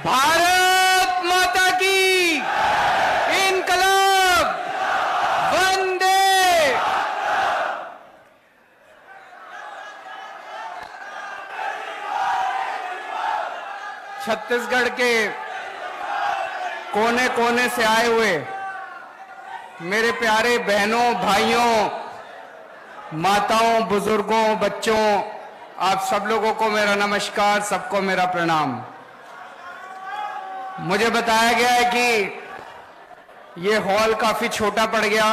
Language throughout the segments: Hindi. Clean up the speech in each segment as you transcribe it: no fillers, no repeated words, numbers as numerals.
भारत माता की इनकलाब वंदे। छत्तीसगढ़ के कोने कोने से आए हुए मेरे प्यारे बहनों, भाइयों, माताओं, बुजुर्गों, बच्चों, आप सब लोगों को मेरा नमस्कार, सबको मेरा प्रणाम। मुझे बताया गया है कि ये हॉल काफी छोटा पड़ गया,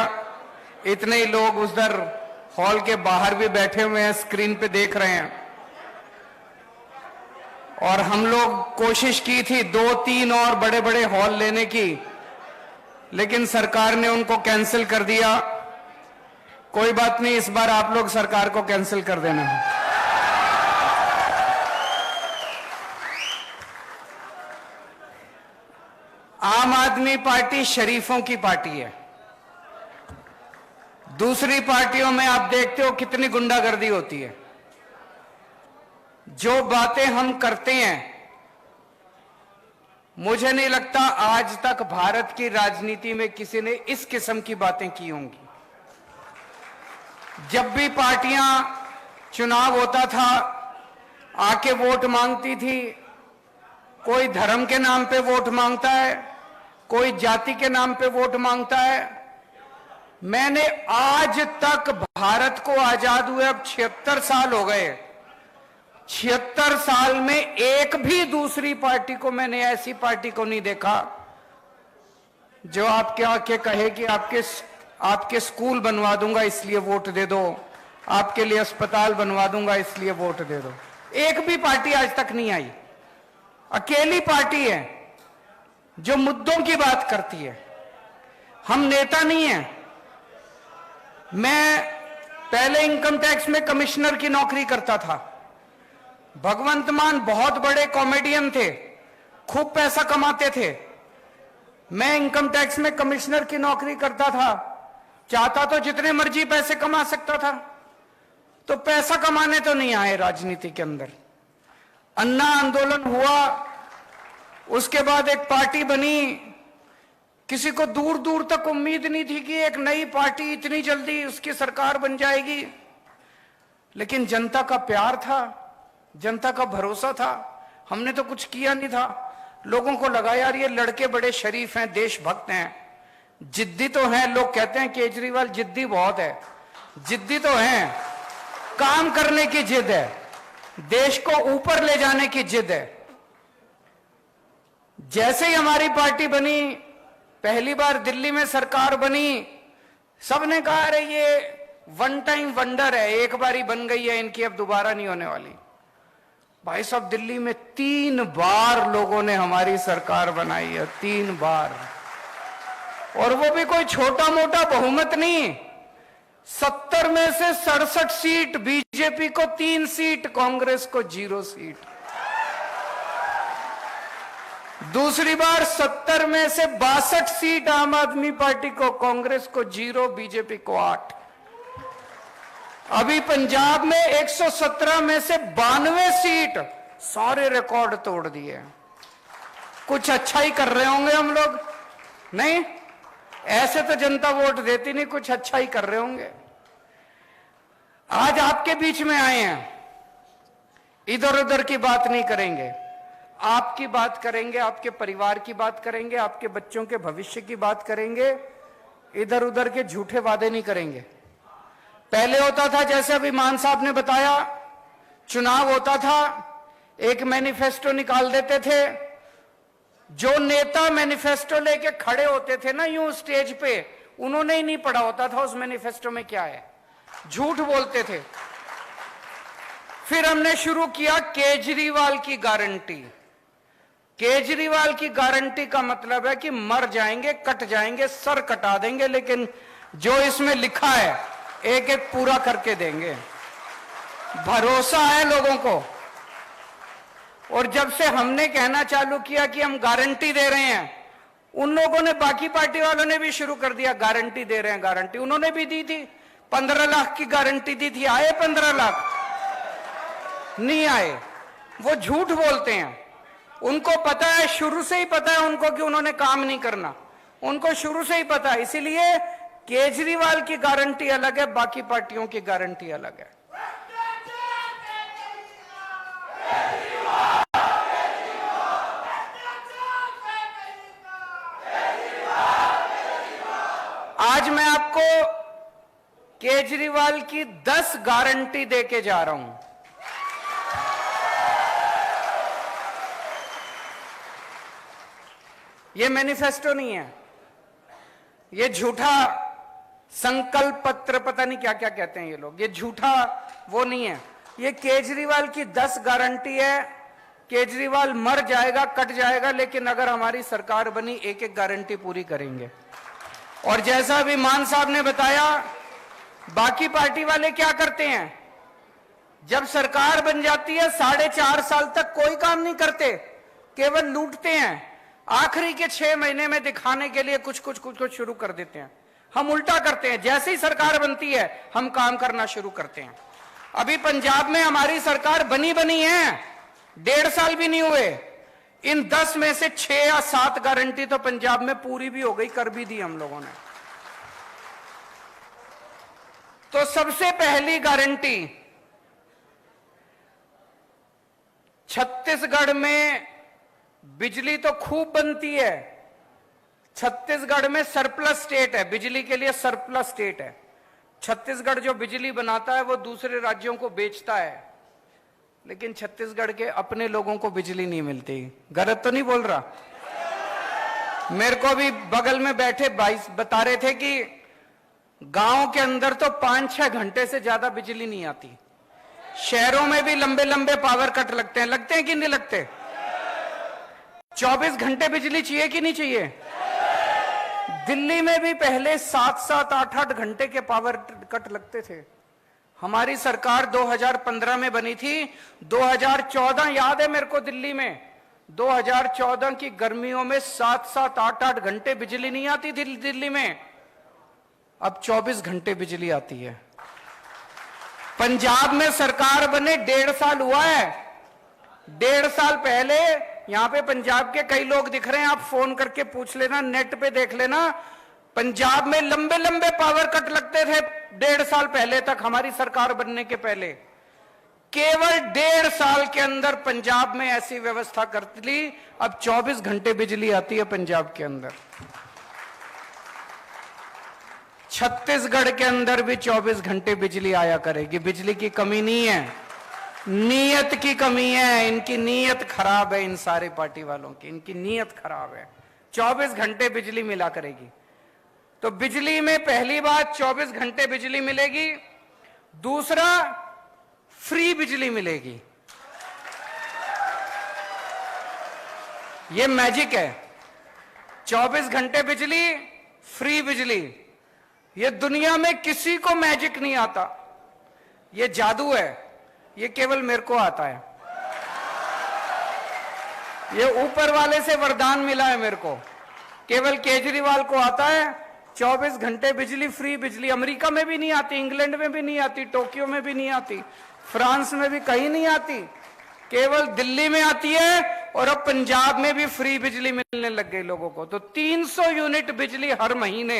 इतने ही लोग उधर हॉल के बाहर भी बैठे हुए हैं, स्क्रीन पे देख रहे हैं। और हम लोग कोशिश की थी 2-3 और बड़े बड़े हॉल लेने की, लेकिन सरकार ने उनको कैंसिल कर दिया। कोई बात नहीं, इस बार आप लोग सरकार को कैंसिल कर देना है। आम आदमी पार्टी शरीफों की पार्टी है। दूसरी पार्टियों में आप देखते हो कितनी गुंडागर्दी होती है। जो बातें हम करते हैं, मुझे नहीं लगता आज तक भारत की राजनीति में किसी ने इस किस्म की बातें की होंगी। जब भी पार्टियां चुनाव होता था, आके वोट मांगती थी। कोई धर्म के नाम पे वोट मांगता है, कोई जाति के नाम पे वोट मांगता है। मैंने आज तक भारत को आजाद हुए अब 76 साल हो गए, 76 साल में एक भी दूसरी पार्टी को मैंने ऐसी पार्टी को नहीं देखा जो आपके आके कहे कि आपके स्कूल बनवा दूंगा इसलिए वोट दे दो, आपके लिए अस्पताल बनवा दूंगा इसलिए वोट दे दो। एक भी पार्टी आज तक नहीं आई। अकेली पार्टी है जो मुद्दों की बात करती है। हम नेता नहीं हैं। मैं पहले इनकम टैक्स में कमिश्नर की नौकरी करता था। भगवंत मान बहुत बड़े कॉमेडियन थे, खूब पैसा कमाते थे। मैं इनकम टैक्स में कमिश्नर की नौकरी करता था, चाहता तो जितने मर्जी पैसे कमा सकता था। तो पैसा कमाने तो नहीं आए राजनीति के अंदर। अन्ना आंदोलन हुआ, उसके बाद एक पार्टी बनी। किसी को दूर दूर तक उम्मीद नहीं थी कि एक नई पार्टी इतनी जल्दी उसकी सरकार बन जाएगी, लेकिन जनता का प्यार था, जनता का भरोसा था। हमने तो कुछ किया नहीं था। लोगों को लगा यार ये लड़के बड़े शरीफ हैं, देशभक्त हैं, जिद्दी तो हैं। लोग कहते हैं केजरीवाल जिद्दी बहुत है, जिद्दी तो हैं, काम करने की जिद है, देश को ऊपर ले जाने की जिद है। जैसे ही हमारी पार्टी बनी, पहली बार दिल्ली में सरकार बनी, सबने कहा अरे ये वन टाइम वंडर है, एक बार ही बन गई है इनकी, अब दोबारा नहीं होने वाली। भाई साहब, दिल्ली में 3 बार लोगों ने हमारी सरकार बनाई है, 3 बार। और वो भी कोई छोटा मोटा बहुमत नहीं। 70 में से 67 सीट बीजेपी को, 3 सीट कांग्रेस को, 0 सीट। दूसरी बार 70 में से 62 सीट आम आदमी पार्टी को, कांग्रेस को 0, बीजेपी को 8। अभी पंजाब में 117 में से 92 सीट, सारे रिकॉर्ड तोड़ दिए। कुछ अच्छा ही कर रहे होंगे हम लोग, नहीं? ऐसे तो जनता वोट देती नहीं, कुछ अच्छा ही कर रहे होंगे। आज आपके बीच में आए हैं, इधर उधर की बात नहीं करेंगे, आपकी बात करेंगे, आपके परिवार की बात करेंगे, आपके बच्चों के भविष्य की बात करेंगे। इधर उधर के झूठे वादे नहीं करेंगे। पहले होता था, जैसे अभी मान साहब ने बताया, चुनाव होता था, एक मैनिफेस्टो निकाल देते थे। जो नेता मैनिफेस्टो लेके खड़े होते थे ना यूं स्टेज पे, उन्होंने ही नहीं पढ़ा होता था उस मैनिफेस्टो में क्या है, झूठ बोलते थे। फिर हमने शुरू किया केजरीवाल की गारंटी। केजरीवाल की गारंटी का मतलब है कि मर जाएंगे, कट जाएंगे, सर कटा देंगे, लेकिन जो इसमें लिखा है एक एक पूरा करके देंगे। भरोसा है लोगों को। और जब से हमने कहना चालू किया कि हम गारंटी दे रहे हैं, उन लोगों ने, बाकी पार्टी वालों ने भी शुरू कर दिया गारंटी दे रहे हैं, गारंटी। उन्होंने भी दी थी, 15 लाख की गारंटी दी थी। आए 15 लाख? नहीं आए। वो झूठ बोलते हैं। उनको पता है, शुरू से ही पता है उनको कि उन्होंने काम नहीं करना, उनको शुरू से ही पता है। इसीलिए केजरीवाल की गारंटी अलग है, बाकी पार्टियों की गारंटी अलग है। आज मैं आपको केजरीवाल की 10 गारंटी देके जा रहा हूं। ये मैनिफेस्टो नहीं है, ये झूठा संकल्प पत्र, पता नहीं क्या क्या कहते हैं ये लोग, ये झूठा वो नहीं है। ये केजरीवाल की 10 गारंटी है। केजरीवाल मर जाएगा, कट जाएगा, लेकिन अगर हमारी सरकार बनी एक एक गारंटी पूरी करेंगे। और जैसा अभी मान साहब ने बताया, बाकी पार्टी वाले क्या करते हैं, जब सरकार बन जाती है 4.5 साल तक कोई काम नहीं करते, केवल लूटते हैं। आखिरी के 6 महीने में दिखाने के लिए कुछ कुछ शुरू कर देते हैं। हम उल्टा करते हैं, जैसे ही सरकार बनती है हम काम करना शुरू करते हैं। अभी पंजाब में हमारी सरकार बनी है, 1.5 साल भी नहीं हुए। इन 10 में से 6 या 7 गारंटी तो पंजाब में पूरी भी हो गई, कर भी दी हम लोगों ने। तो सबसे पहली गारंटी, छत्तीसगढ़ में बिजली तो खूब बनती है। छत्तीसगढ़ में सरप्लस स्टेट है, बिजली के लिए सरप्लस स्टेट है। छत्तीसगढ़ जो बिजली बनाता है वो दूसरे राज्यों को बेचता है, लेकिन छत्तीसगढ़ के अपने लोगों को बिजली नहीं मिलती। गलत तो नहीं बोल रहा? मेरे को भी बगल में बैठे भाई बता रहे थे कि गांव के अंदर तो 5-6 घंटे से ज्यादा बिजली नहीं आती। शहरों में भी लंबे लंबे पावर कट लगते हैं कि नहीं लगते? 24 घंटे बिजली चाहिए कि नहीं चाहिए? दिल्ली में भी पहले 7-7, 8-8 घंटे के पावर कट लगते थे। हमारी सरकार 2015 में बनी थी। 2014 याद है मेरे को, दिल्ली में 2014 की गर्मियों में 7-7, 8-8 घंटे बिजली नहीं आती थी दिल्ली में। अब 24 घंटे बिजली आती है। पंजाब में सरकार बने 1.5 साल हुआ है। 1.5 साल पहले यहां पे पंजाब के कई लोग दिख रहे हैं, आप फोन करके पूछ लेना, नेट पे देख लेना। पंजाब में लंबे लंबे पावर कट लगते थे 1.5 साल पहले तक, हमारी सरकार बनने के पहले। केवल 1.5 साल के अंदर पंजाब में ऐसी व्यवस्था कर ली, अब 24 घंटे बिजली आती है पंजाब के अंदर। छत्तीसगढ़ के अंदर भी 24 घंटे बिजली आया करेगी। बिजली की कमी नहीं है, नीयत की कमी है। इनकी नीयत खराब है, इन सारे पार्टी वालों की, इनकी नीयत खराब है। 24 घंटे बिजली मिला करेगी। तो बिजली में पहली बात 24 घंटे बिजली मिलेगी। दूसरा, फ्री बिजली मिलेगी। ये मैजिक है, 24 घंटे बिजली, फ्री बिजली। ये दुनिया में किसी को मैजिक नहीं आता, ये जादू है, ये केवल मेरे को आता है। ये ऊपर वाले से वरदान मिला है मेरे को, केवल केजरीवाल को आता है। 24 घंटे बिजली, फ्री बिजली। अमेरिका में भी नहीं आती, इंग्लैंड में भी नहीं आती, टोक्यो में भी नहीं आती, फ्रांस में भी कहीं नहीं आती, केवल दिल्ली में आती है। और अब पंजाब में भी फ्री बिजली मिलने लग गई लोगों को। तो 300 यूनिट बिजली हर महीने,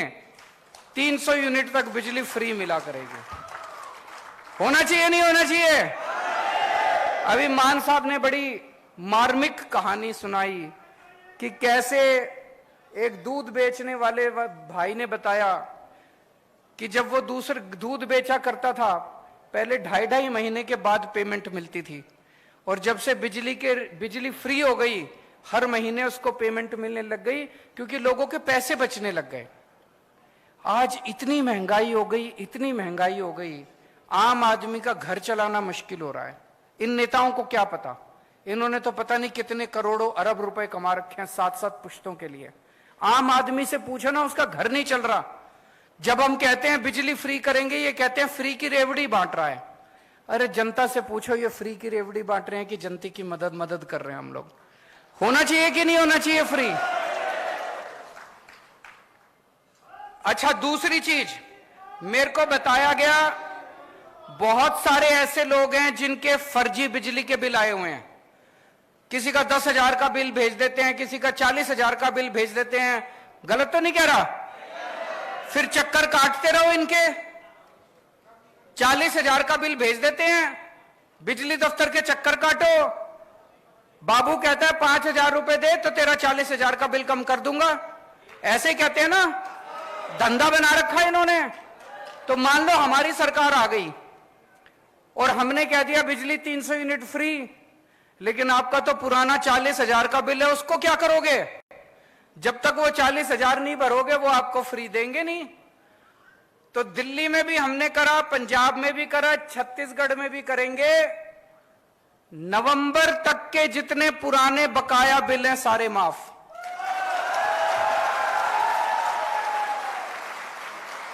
300 यूनिट तक बिजली फ्री मिला करेगी। होना चाहिए नहीं होना चाहिए? अभी मान साहब ने बड़ी मार्मिक कहानी सुनाई कि कैसे एक दूध बेचने वाले भाई ने बताया कि जब वो दूसरे दूध बेचा करता था, पहले 2.5 महीने के बाद पेमेंट मिलती थी, और जब से बिजली फ्री हो गई, हर महीने उसको पेमेंट मिलने लग गई, क्योंकि लोगों के पैसे बचने लग गए। आज इतनी महंगाई हो गई, इतनी महंगाई हो गई, आम आदमी का घर चलाना मुश्किल हो रहा है। इन नेताओं को क्या पता, इन्होंने तो पता नहीं कितने करोड़ों अरब रुपए कमा रखे हैं 7-7 पुश्तों के लिए। आम आदमी से पूछो ना, उसका घर नहीं चल रहा। जब हम कहते हैं बिजली फ्री करेंगे, ये कहते हैं फ्री की रेवड़ी बांट रहा है। अरे जनता से पूछो, ये फ्री की रेवड़ी बांट रहे हैं कि जनता की मदद कर रहे हैं हम लोग? होना चाहिए कि नहीं होना चाहिए फ्री? अच्छा, दूसरी चीज मेरे को बताया गया, बहुत सारे ऐसे लोग हैं जिनके फर्जी बिजली के बिल आए हुए हैं। किसी का 10,000 का बिल भेज देते हैं, किसी का 40,000 का बिल भेज देते हैं। गलत तो नहीं कह रहा? फिर चक्कर काटते रहो इनके। 40,000 का बिल भेज देते हैं, बिजली दफ्तर के चक्कर काटो। बाबू कहता है 5,000 रुपए दे तो तेरा 40,000 का बिल कम कर दूंगा। ऐसे कहते हैं ना, धंधा बना रखा है इन्होंने। तो मान लो हमारी सरकार आ गई और हमने कह दिया बिजली 300 यूनिट फ्री, लेकिन आपका तो पुराना 40,000 का बिल है, उसको क्या करोगे? जब तक वो 40,000 नहीं भरोगे वो आपको फ्री देंगे नहीं। तो दिल्ली में भी हमने करा, पंजाब में भी करा, छत्तीसगढ़ में भी करेंगे। नवंबर तक के जितने पुराने बकाया बिल हैं सारे माफ।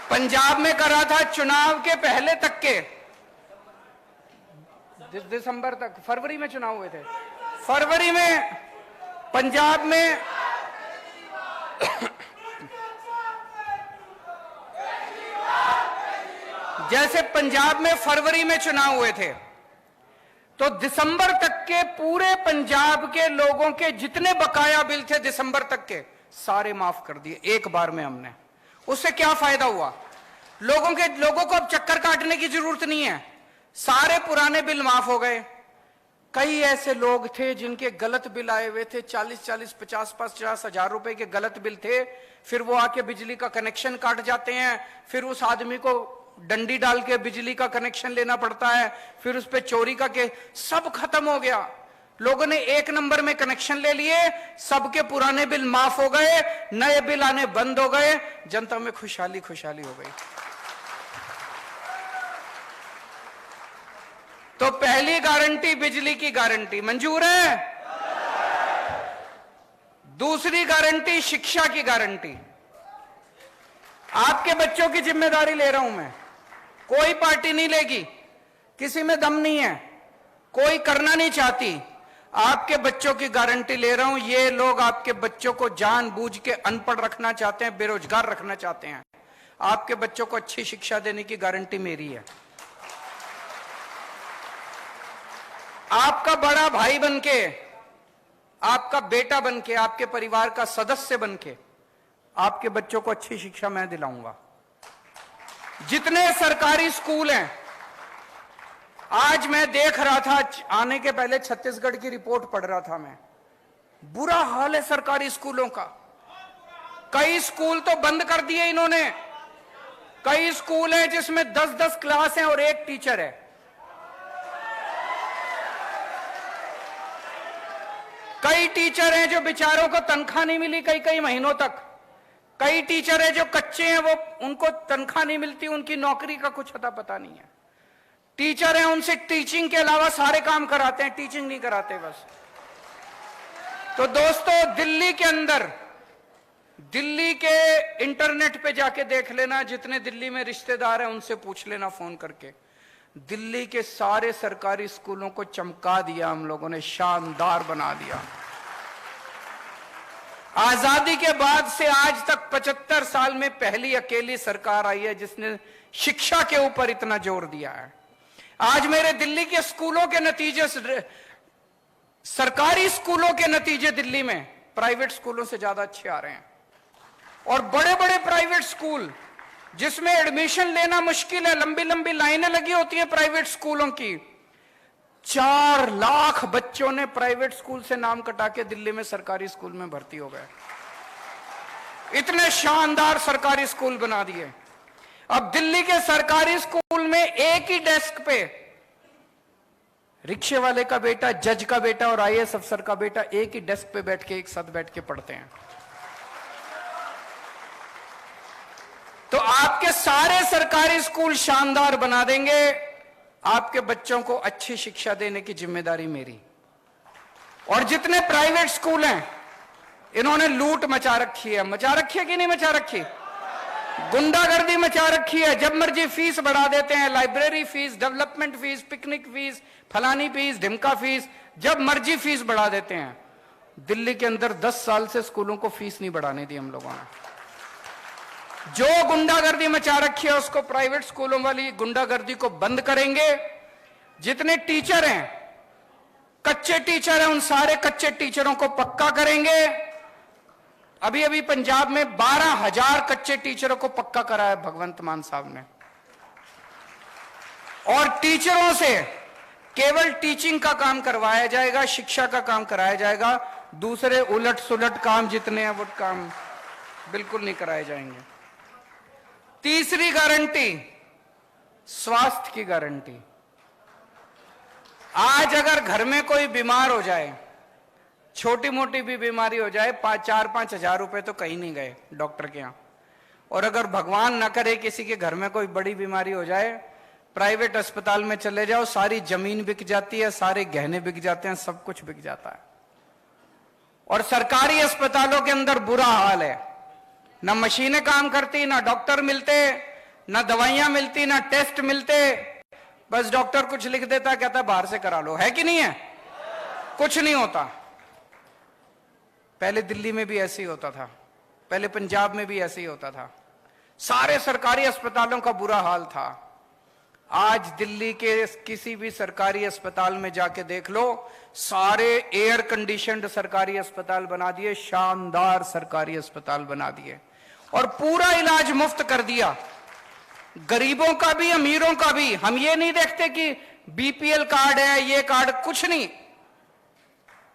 पंजाब में करा था चुनाव के पहले तक के, दिसंबर तक, फरवरी में चुनाव हुए थे। फरवरी में पंजाब में जैसे पंजाब में फरवरी में चुनाव हुए थे, तो दिसंबर तक के पूरे पंजाब के लोगों के जितने बकाया बिल थे दिसंबर तक के सारे माफ कर दिए एक बार में हमने। उससे क्या फायदा हुआ? लोगों को अब चक्कर काटने की जरूरत नहीं है, सारे पुराने बिल माफ हो गए। कई ऐसे लोग थे जिनके गलत बिल आए हुए थे, 40-40, 50-50 हजार रुपए के गलत बिल थे। फिर वो आके बिजली का कनेक्शन काट जाते हैं, फिर उस आदमी को डंडी डाल के बिजली का कनेक्शन लेना पड़ता है, फिर उस पर चोरी का के सब खत्म हो गया। लोगों ने एक नंबर में कनेक्शन ले लिए, सबके पुराने बिल माफ हो गए, नए बिल आने बंद हो गए, जनता में खुशहाली खुशहाली हो गई। तो पहली गारंटी बिजली की गारंटी मंजूर है। दूसरी गारंटी शिक्षा की गारंटी। आपके बच्चों की जिम्मेदारी ले रहा हूं मैं, कोई पार्टी नहीं लेगी, किसी में दम नहीं है, कोई करना नहीं चाहती। आपके बच्चों की गारंटी ले रहा हूं। ये लोग आपके बच्चों को जानबूझ के अनपढ़ रखना चाहते हैं, बेरोजगार रखना चाहते हैं। आपके बच्चों को अच्छी शिक्षा देने की गारंटी मेरी है। आपका बड़ा भाई बनके, आपका बेटा बनके, आपके परिवार का सदस्य बनके आपके बच्चों को अच्छी शिक्षा मैं दिलाऊंगा। जितने सरकारी स्कूल हैं, आज मैं देख रहा था, आने के पहले छत्तीसगढ़ की रिपोर्ट पढ़ रहा था मैं, बुरा हाल है सरकारी स्कूलों का। कई स्कूल तो बंद कर दिए इन्होंने। कई स्कूल हैं जिसमें 10-10 क्लास हैं और एक टीचर है। कई टीचर हैं जो बेचारों को तनख्वाह नहीं मिली कई महीनों तक। कई टीचर हैं जो कच्चे हैं, वो उनको तनख्वाह नहीं मिलती, उनकी नौकरी का कुछ अता पता नहीं है। टीचर हैं, उनसे टीचिंग के अलावा सारे काम कराते हैं, टीचिंग नहीं कराते बस। तो दोस्तों, दिल्ली के अंदर, दिल्ली के इंटरनेट पे जाके देख लेना, जितने दिल्ली में रिश्तेदार हैं उनसे पूछ लेना फोन करके, दिल्ली के सारे सरकारी स्कूलों को चमका दिया हम लोगों ने, शानदार बना दिया। आजादी के बाद से आज तक 75 साल में पहली अकेली सरकार आई है जिसने शिक्षा के ऊपर इतना जोर दिया है। आज मेरे दिल्ली के स्कूलों के नतीजे, सरकारी स्कूलों के नतीजे दिल्ली में प्राइवेट स्कूलों से ज्यादा अच्छे आ रहे हैं। और बड़े बड़े प्राइवेट स्कूल जिसमें एडमिशन लेना मुश्किल है, लंबी लंबी लाइनें लगी होती है प्राइवेट स्कूलों की, 4 लाख बच्चों ने प्राइवेट स्कूल से नाम कटा के दिल्ली में सरकारी स्कूल में भर्ती हो गए। इतने शानदार सरकारी स्कूल बना दिए। अब दिल्ली के सरकारी स्कूल में एक ही डेस्क पे रिक्शे वाले का बेटा, जज का बेटा और आईएएस अफसर का बेटा एक ही डेस्क पे बैठ के, एक साथ बैठ के पढ़ते हैं। तो आपके सारे सरकारी स्कूल शानदार बना देंगे। आपके बच्चों को अच्छी शिक्षा देने की जिम्मेदारी मेरी। और जितने प्राइवेट स्कूल हैं, इन्होंने लूट मचा रखी है। मचा रखी है कि नहीं मचा रखी? गुंडागर्दी मचा रखी है। जब मर्जी फीस बढ़ा देते हैं, library fees, development fees, picnic fees, फलानी फीस, ढिमका फीस, जब मर्जी फीस बढ़ा देते हैं। दिल्ली के अंदर 10 साल से स्कूलों को फीस नहीं बढ़ाने दी हम लोगों ने। जो गुंडागर्दी मचा रखी है उसको, प्राइवेट स्कूलों वाली गुंडागर्दी को बंद करेंगे। जितने टीचर हैं, कच्चे टीचर हैं, उन सारे कच्चे टीचरों को पक्का करेंगे। अभी अभी पंजाब में 12,000 कच्चे टीचरों को पक्का करा है भगवंत मान साहब ने। और टीचरों से केवल टीचिंग का काम करवाया जाएगा, शिक्षा का काम कराया जाएगा। दूसरे उलट सुलट काम जितने हैं वो काम बिल्कुल नहीं कराए जाएंगे। तीसरी गारंटी, स्वास्थ्य की गारंटी। आज अगर घर में कोई बीमार हो जाए, छोटी मोटी भी बीमारी हो जाए, 4-5 हजार रुपए तो कहीं नहीं गए डॉक्टर के यहां। और अगर भगवान ना करे किसी के घर में कोई बड़ी बीमारी हो जाए, प्राइवेट अस्पताल में चले जाओ, सारी जमीन बिक जाती है, सारे गहने बिक जाते हैं, सब कुछ बिक जाता है। और सरकारी अस्पतालों के अंदर बुरा हाल है, ना मशीनें काम करती, ना डॉक्टर मिलते, ना दवाइयां मिलती, ना टेस्ट मिलते। बस डॉक्टर कुछ लिख देता, कहता बाहर से करा लो। है कि नहीं है? कुछ नहीं होता। पहले दिल्ली में भी ऐसे ही होता था, पहले पंजाब में भी ऐसे ही होता था, सारे सरकारी अस्पतालों का बुरा हाल था। आज दिल्ली के किसी भी सरकारी अस्पताल में जाके देख लो, सारे एयर कंडीशनड सरकारी अस्पताल बना दिए, शानदार सरकारी अस्पताल बना दिए, और पूरा इलाज मुफ्त कर दिया, गरीबों का भी अमीरों का भी। हम ये नहीं देखते कि बीपीएल कार्ड है, ये कार्ड, कुछ नहीं।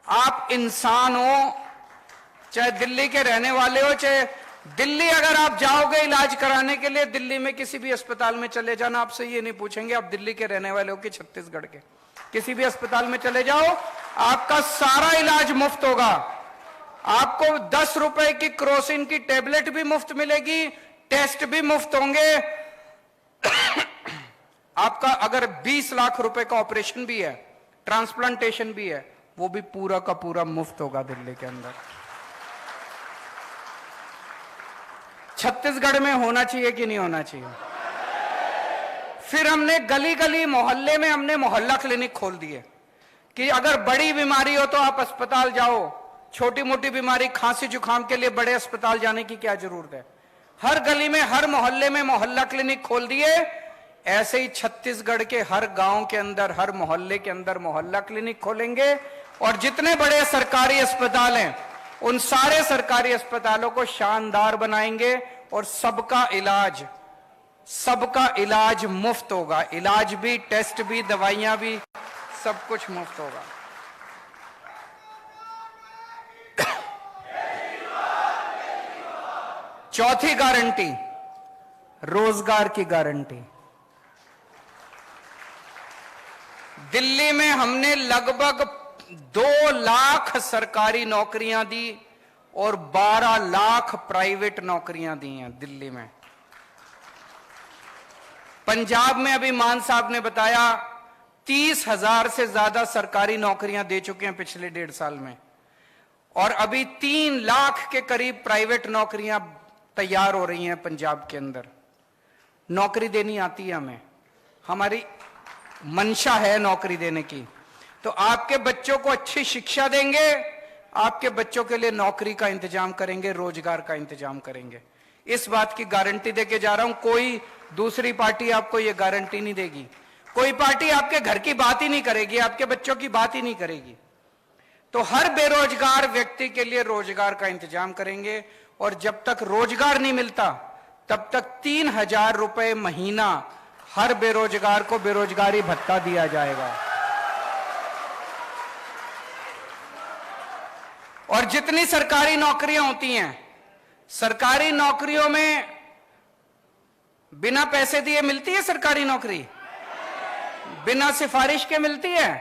आप इंसान हो, चाहे दिल्ली के रहने वाले हो, चाहे दिल्ली अगर आप जाओगे इलाज कराने के लिए, दिल्ली में किसी भी अस्पताल में चले जाना, आपसे ये नहीं पूछेंगे आप दिल्ली के रहने वाले हो कि छत्तीसगढ़ के। किसी भी अस्पताल में चले जाओ, आपका सारा इलाज मुफ्त होगा। आपको 10 रुपए की क्रोसिन की टेबलेट भी मुफ्त मिलेगी, टेस्ट भी मुफ्त होंगे। आपका अगर 20 लाख रुपए का ऑपरेशन भी है, ट्रांसप्लांटेशन भी है, वो भी पूरा का पूरा मुफ्त होगा दिल्ली के अंदर। छत्तीसगढ़ में होना चाहिए कि नहीं होना चाहिए? फिर हमने गली गली मोहल्ले में हमने मोहल्ला क्लिनिक खोल दिए कि अगर बड़ी बीमारी हो तो आप अस्पताल जाओ, छोटी मोटी बीमारी खांसी जुकाम के लिए बड़े अस्पताल जाने की क्या जरूरत है। हर गली में, हर मोहल्ले में मोहल्ला क्लिनिक खोल दिए। ऐसे ही छत्तीसगढ़ के हर गांव के अंदर, हर मोहल्ले के अंदर मोहल्ला क्लिनिक खोलेंगे, और जितने बड़े सरकारी अस्पताल हैं उन सारे सरकारी अस्पतालों को शानदार बनाएंगे, और सबका इलाज मुफ्त होगा। इलाज भी, टेस्ट भी, दवाइयां भी, सब कुछ मुफ्त होगा। चौथी गारंटी, रोजगार की गारंटी। दिल्ली में हमने लगभग 2 लाख सरकारी नौकरियां दी और 12 लाख प्राइवेट नौकरियां दी हैं दिल्ली में। पंजाब में अभी मान साहब ने बताया 30,000 से ज्यादा सरकारी नौकरियां दे चुके हैं पिछले 1.5 साल में, और अभी 3 लाख के करीब प्राइवेट नौकरियां तैयार हो रही हैं पंजाब के अंदर। नौकरी देनी आती है हमें, हमारी मंशा है नौकरी देने की। तो आपके बच्चों को अच्छी शिक्षा देंगे, आपके बच्चों के लिए नौकरी का इंतजाम करेंगे, रोजगार का इंतजाम करेंगे। इस बात की गारंटी देके जा रहा हूं। कोई दूसरी पार्टी आपको यह गारंटी नहीं देगी। कोई पार्टी आपके घर की बात ही नहीं करेगी, आपके बच्चों की बात ही नहीं करेगी। तो हर बेरोजगार व्यक्ति के लिए रोजगार का इंतजाम करेंगे, और जब तक रोजगार नहीं मिलता तब तक 3,000 रुपए महीना हर बेरोजगार को बेरोजगारी भत्ता दिया जाएगा। और जितनी सरकारी नौकरियां होती हैं, सरकारी नौकरियों में बिना पैसे दिए मिलती है सरकारी नौकरी? बिना सिफारिश के मिलती है?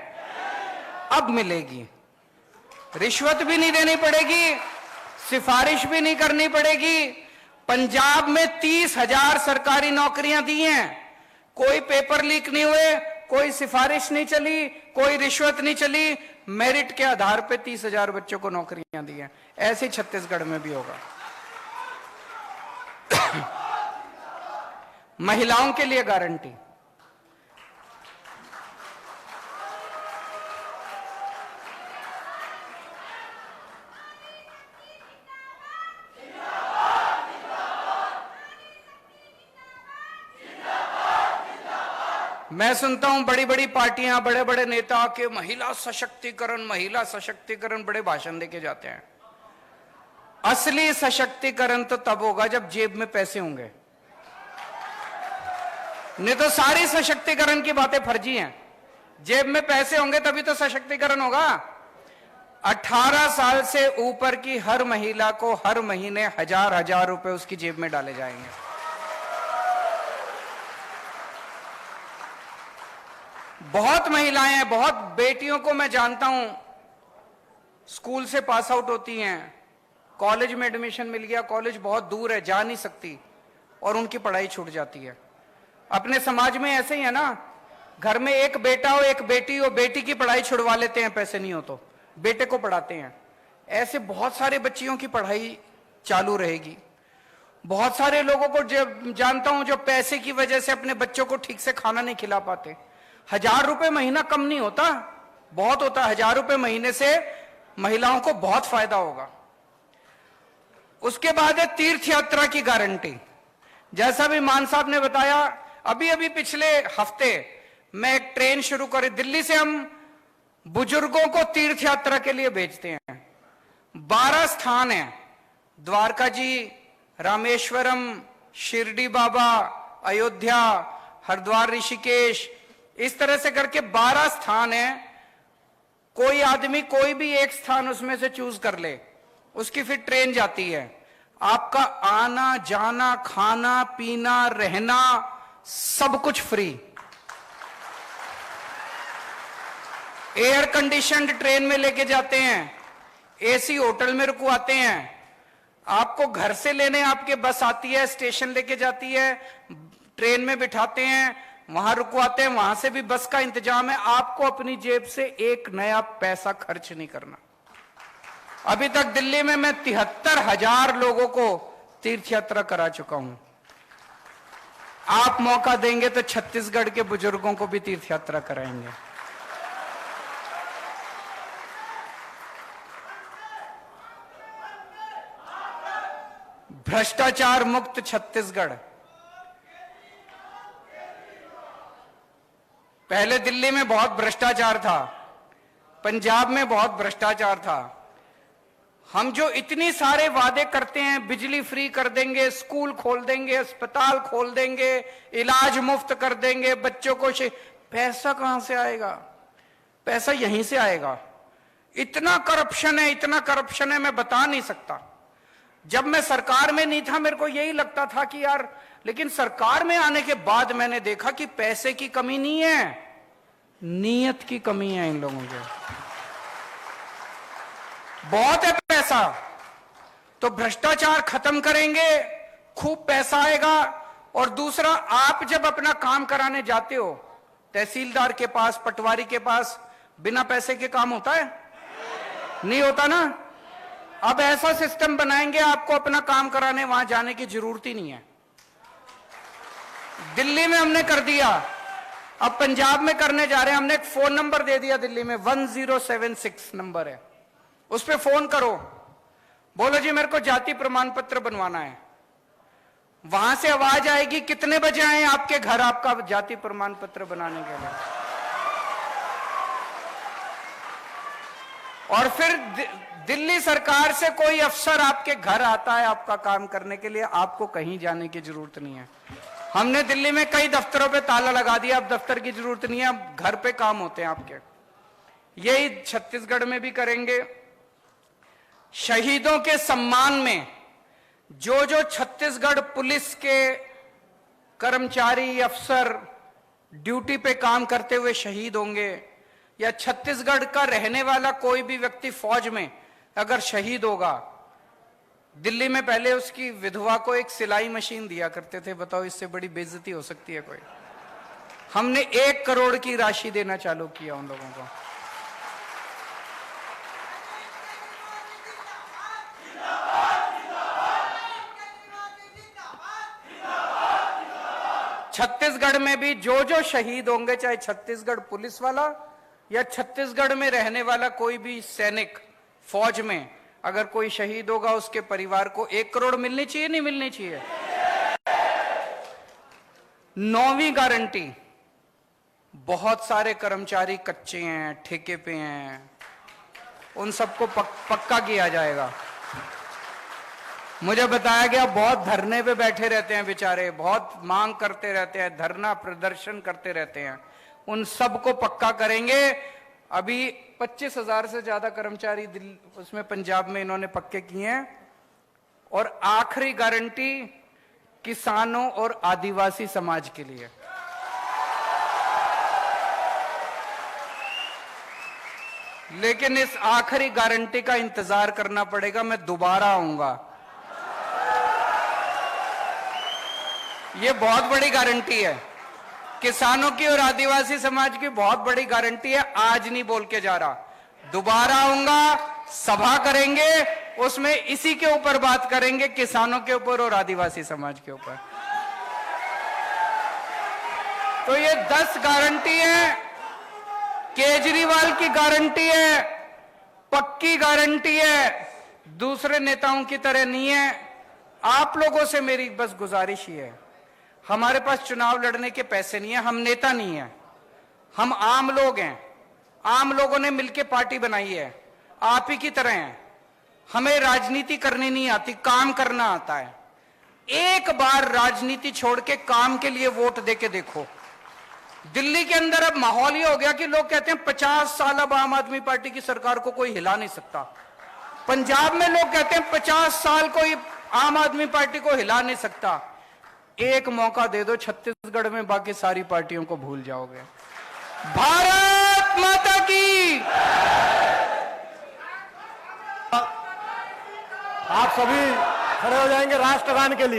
अब मिलेगी। रिश्वत भी नहीं देनी पड़ेगी, सिफारिश भी नहीं करनी पड़ेगी। पंजाब में 30,000 सरकारी नौकरियां दी हैं, कोई पेपर लीक नहीं हुए, कोई सिफारिश नहीं चली, कोई रिश्वत नहीं चली, मेरिट के आधार पे 30,000 बच्चों को नौकरियां दी हैं। ऐसे छत्तीसगढ़ में भी होगा। महिलाओं के लिए गारंटी, मैं सुनता हूं बड़ी बड़ी पार्टियां, बड़े बड़े नेता के महिला सशक्तिकरण बड़े भाषण देके जाते हैं। असली सशक्तिकरण तो तब होगा जब जेब में पैसे होंगे, नहीं तो सारी सशक्तिकरण की बातें फर्जी हैं। जेब में पैसे होंगे तभी तो सशक्तिकरण होगा। 18 साल से ऊपर की हर महिला को हर महीने 1000 रुपए उसकी जेब में डाले जाएंगे। बहुत महिलाएं हैं, बहुत बेटियों को मैं जानता हूं, स्कूल से पास आउट होती हैं, कॉलेज में एडमिशन मिल गया, कॉलेज बहुत दूर है, जा नहीं सकती, और उनकी पढ़ाई छूट जाती है। अपने समाज में ऐसे ही है ना, घर में एक बेटा हो एक बेटी हो, बेटी की पढ़ाई छुड़वा लेते हैं, पैसे नहीं हो तो बेटे को पढ़ाते हैं। ऐसे बहुत सारे बच्चियों की पढ़ाई चालू रहेगी। बहुत सारे लोगों को जो जानता हूं जो पैसे की वजह से अपने बच्चों को ठीक से खाना नहीं खिला पाते। 1000 रुपए महीना कम नहीं होता, बहुत होता। 1000 रुपए महीने से महिलाओं को बहुत फायदा होगा। उसके बाद है तीर्थ यात्रा की गारंटी। जैसा भी मान साहब ने बताया, अभी अभी पिछले हफ्ते मैं एक ट्रेन शुरू करी, दिल्ली से हम बुजुर्गों को तीर्थ यात्रा के लिए भेजते हैं। 12 स्थान हैं, द्वारका जी, रामेश्वरम, शिरडी बाबा, अयोध्या, हरिद्वार, ऋषिकेश, इस तरह से करके 12 स्थान हैं। कोई आदमी कोई भी एक स्थान उसमें से चूज कर ले, उसकी फिर ट्रेन जाती है। आपका आना जाना, खाना पीना, रहना, सब कुछ फ्री। एयर कंडीशनड ट्रेन में लेके जाते हैं, एसी होटल में रुकवाते हैं, आपको घर से लेने आपके बस आती है, स्टेशन लेके जाती है, ट्रेन में बिठाते हैं, वहां रुकवाते हैं, वहां से भी बस का इंतजाम है। आपको अपनी जेब से एक नया पैसा खर्च नहीं करना। अभी तक दिल्ली में मैं 73,000 लोगों को तीर्थ यात्रा करा चुका हूं। आप मौका देंगे तो छत्तीसगढ़ के बुजुर्गों को भी तीर्थ यात्रा कराएंगे। भ्रष्टाचार मुक्त छत्तीसगढ़। पहले दिल्ली में बहुत भ्रष्टाचार था, पंजाब में बहुत भ्रष्टाचार था। हम जो इतनी सारे वादे करते हैं, बिजली फ्री कर देंगे, स्कूल खोल देंगे, अस्पताल खोल देंगे, इलाज मुफ्त कर देंगे, बच्चों को पैसा कहां से आएगा? पैसा यहीं से आएगा। इतना करप्शन है, इतना करप्शन है, मैं बता नहीं सकता। जब मैं सरकार में नहीं था मेरे को यही लगता था कि यार, लेकिन सरकार में आने के बाद मैंने देखा कि पैसे की कमी नहीं है, नीयत की कमी है इन लोगों को। बहुत है पैसा, तो भ्रष्टाचार खत्म करेंगे, खूब पैसा आएगा। और दूसरा, आप जब अपना काम कराने जाते हो तहसीलदार के पास, पटवारी के पास, बिना पैसे के काम होता है? नहीं होता ना। अब ऐसा सिस्टम बनाएंगे, आपको अपना काम कराने वहां जाने की जरूरत ही नहीं है। दिल्ली में हमने कर दिया, अब पंजाब में करने जा रहे हैं। हमने एक फोन नंबर दे दिया दिल्ली में, 1076 नंबर है, उस पे फोन करो, बोलो जी मेरे को जाति प्रमाण पत्र बनवाना है। वहां से आवाज आएगी, कितने बजे आए आपके घर आपका जाति प्रमाण पत्र बनाने के लिए। और फिर दिल्ली सरकार से कोई अफसर आपके घर आता है आपका काम करने के लिए, आपको कहीं जाने की जरूरत नहीं है। हमने दिल्ली में कई दफ्तरों पे ताला लगा दिया, अब दफ्तर की जरूरत नहीं है, अब घर पे काम होते हैं आपके। यही छत्तीसगढ़ में भी करेंगे। शहीदों के सम्मान में जो जो छत्तीसगढ़ पुलिस के कर्मचारी, अफसर ड्यूटी पे काम करते हुए शहीद होंगे, या छत्तीसगढ़ का रहने वाला कोई भी व्यक्ति फौज में अगर शहीद होगा, दिल्ली में पहले उसकी विधवा को एक सिलाई मशीन दिया करते थे। बताओ, इससे बड़ी बेइज्जती हो सकती है कोई? हमने 1 करोड़ की राशि देना चालू किया उन लोगों को। छत्तीसगढ़ में भी जो जो शहीद होंगे, चाहे छत्तीसगढ़ पुलिस वाला या छत्तीसगढ़ में रहने वाला कोई भी सैनिक, फौज में अगर कोई शहीद होगा, उसके परिवार को 1 करोड़ मिलनी चाहिए, नहीं मिलनी चाहिए? 9वीं गारंटी, बहुत सारे कर्मचारी कच्चे हैं, ठेके पे हैं, उन सबको पक्का किया जाएगा। मुझे बताया गया बहुत धरने पे बैठे रहते हैं बेचारे, बहुत मांग करते रहते हैं, धरना प्रदर्शन करते रहते हैं, उन सबको पक्का करेंगे। अभी 25,000 से ज्यादा कर्मचारी उसमें पंजाब में इन्होंने पक्के किए हैं। और आखिरी गारंटी किसानों और आदिवासी समाज के लिए। लेकिन इस आखिरी गारंटी का इंतजार करना पड़ेगा, मैं दोबारा आऊंगा। ये बहुत बड़ी गारंटी है, किसानों की और आदिवासी समाज की बहुत बड़ी गारंटी है। आज नहीं बोल के जा रहा, दोबारा आऊंगा, सभा करेंगे, उसमें इसी के ऊपर बात करेंगे, किसानों के ऊपर और आदिवासी समाज के ऊपर। तो ये 10 गारंटी है, केजरीवाल की गारंटी है, पक्की गारंटी है, दूसरे नेताओं की तरह नहीं है। आप लोगों से मेरी बस गुजारिश ही है, हमारे पास चुनाव लड़ने के पैसे नहीं है, हम नेता नहीं है, हम आम लोग हैं। आम लोगों ने मिलकर पार्टी बनाई है, आप ही की तरह हैं। हमें राजनीति करनी नहीं आती, काम करना आता है। एक बार राजनीति छोड़ के काम के लिए वोट देके देखो। दिल्ली के अंदर अब माहौल ये हो गया कि लोग कहते हैं 50 साल अब आम आदमी पार्टी की सरकार को कोई हिला नहीं सकता। पंजाब में लोग कहते हैं 50 साल कोई आम आदमी पार्टी को हिला नहीं सकता। एक मौका दे दो छत्तीसगढ़ में, बाकी सारी पार्टियों को भूल जाओगे। भारत माता की। आप सभी खड़े हो जाएंगे राष्ट्रगान के लिए।